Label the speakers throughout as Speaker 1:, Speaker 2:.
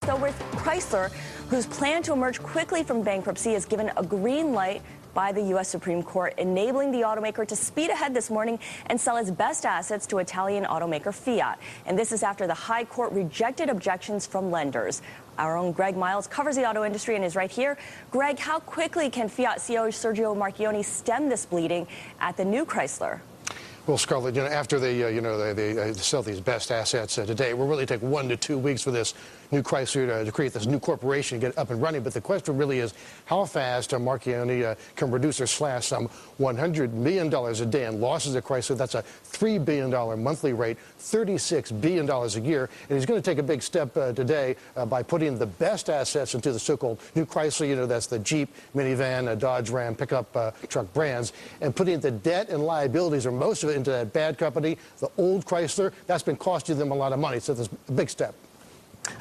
Speaker 1: though, with Chrysler, whose plan to emerge quickly from bankruptcy is given a green light by the U.S. Supreme Court, enabling the automaker to speed ahead this morning and sell its best assets to Italian automaker Fiat. And this is after the High Court rejected objections from lenders. Our own Greg Miles covers the auto industry and is right here. Greg, how quickly can Fiat CEO Sergio Marchionne stem this bleeding at the new Chrysler?
Speaker 2: Well, Scarlett, after they sell these best assets today, it will really take 1 to 2 weeks for this new Chrysler to create this new corporation, get up and running. But the question really is how fast Marchionne can reduce or slash some $100 million a day in losses at Chrysler. That's a $3 billion monthly rate, $36 billion a year. And he's going to take a big step today by putting the best assets into the so-called new Chrysler. That's the Jeep, minivan, Dodge, Ram, pickup truck brands, and putting the debt and liabilities, or most of it, into that bad company, the old Chrysler. That's been costing them a lot of money. So that's a big step.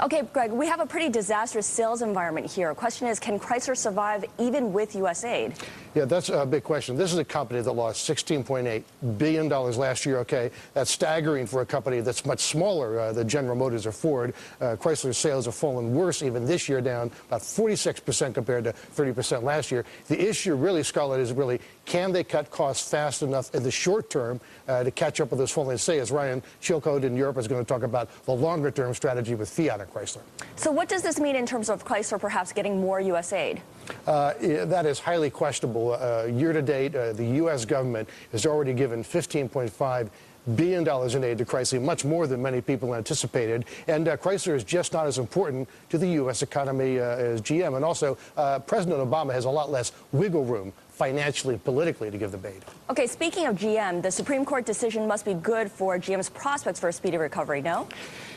Speaker 1: Okay, Greg, we have a pretty disastrous sales environment here. The question is, can Chrysler survive even with U.S. aid?
Speaker 2: Yeah, that's a big question. This is a company that lost $16.8 billion last year, okay? That's staggering for a company that's much smaller than General Motors or Ford. Chrysler's sales have fallen worse even this year, down about 46% compared to 30% last year. The issue really, Scarlett, is really, can they cut costs fast enough in the short term to catch up with this falling sales? Ryan Chilcote in Europe is going to talk about the longer-term strategy with Fiat and Chrysler.
Speaker 1: So what does this mean in terms of Chrysler perhaps getting more U.S. aid?
Speaker 2: That is highly questionable. Year to date, the U.S. government has already given $15.5 billion in aid to Chrysler, much more than many people anticipated. And Chrysler is just not as important to the U.S. economy as GM. And also, President Obama has a lot less wiggle room financially and politically to give the aid.
Speaker 1: Okay, speaking of GM, the Supreme Court decision must be good for GM's prospects for a speedy recovery, no?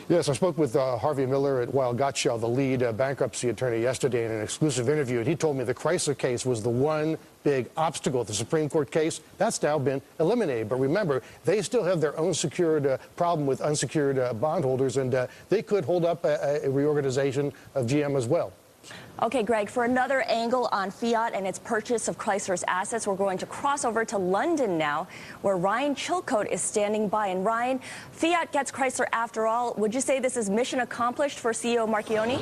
Speaker 2: Yes, I spoke with Harvey Miller at Weil Gotshal, the lead bankruptcy attorney, yesterday in an exclusive interview, and he told me the Chrysler case was the one big obstacle. The Supreme Court case, that's now been eliminated. But remember, they still have their own secured problem with unsecured bondholders, and they could hold up a reorganization of GM as well.
Speaker 1: Okay, Greg, for another angle on Fiat and its purchase of Chrysler's assets, we're going to cross over to London now, where Ryan Chilcote is standing by. And Ryan, Fiat gets Chrysler after all. Would you say this is mission accomplished for CEO Marchionne?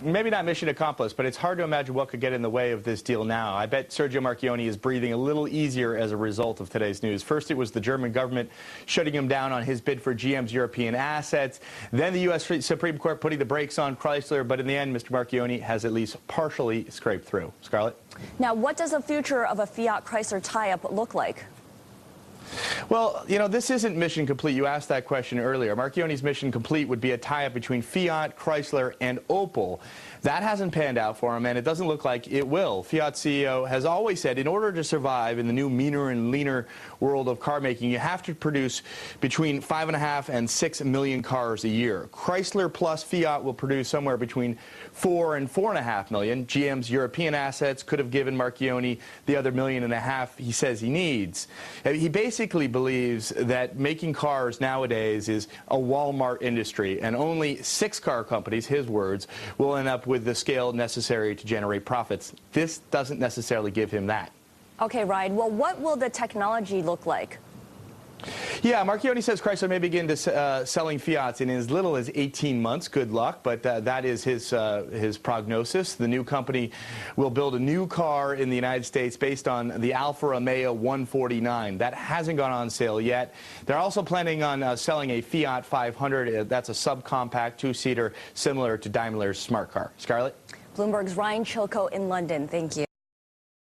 Speaker 3: Maybe not mission accomplished, but it's hard to imagine what could get in the way of this deal now. I bet Sergio Marchionne is breathing a little easier as a result of today's news. First, it was the German government shutting him down on his bid for GM's European assets. Then the U.S. Supreme Court putting the brakes on Chrysler. But in the end, Mr. Marchionne has at least partially scraped through. Scarlett?
Speaker 1: Now, what does the future of a Fiat-Chrysler tie-up look like?
Speaker 3: Well, this isn't mission complete. You asked that question earlier. Marchionne's mission complete would be a tie-up between Fiat, Chrysler, and Opel. That hasn't panned out for him, and it doesn't look like it will. Fiat CEO has always said in order to survive in the new meaner and leaner world of car making, you have to produce between 5.5 and 6 million cars a year. Chrysler plus Fiat will produce somewhere between 4 and 4.5 million. GM's European assets could have given Marchionne the other 1.5 million he says he needs. He basically believes that making cars nowadays is a Walmart industry, and only 6 car companies, his words, will end up with the scale necessary to generate profits. This doesn't necessarily give him that.
Speaker 1: Okay, Ryan. Well, what will the technology look like?
Speaker 3: Yeah, Marchionne says Chrysler may begin to selling Fiats in as little as 18 months. Good luck, but that is his prognosis. The new company will build a new car in the United States based on the Alfa Romeo 149. That hasn't gone on sale yet. They're also planning on selling a Fiat 500. That's a subcompact two-seater similar to Daimler's smart car. Scarlett?
Speaker 1: Bloomberg's Ryan Chilcote in London. Thank you.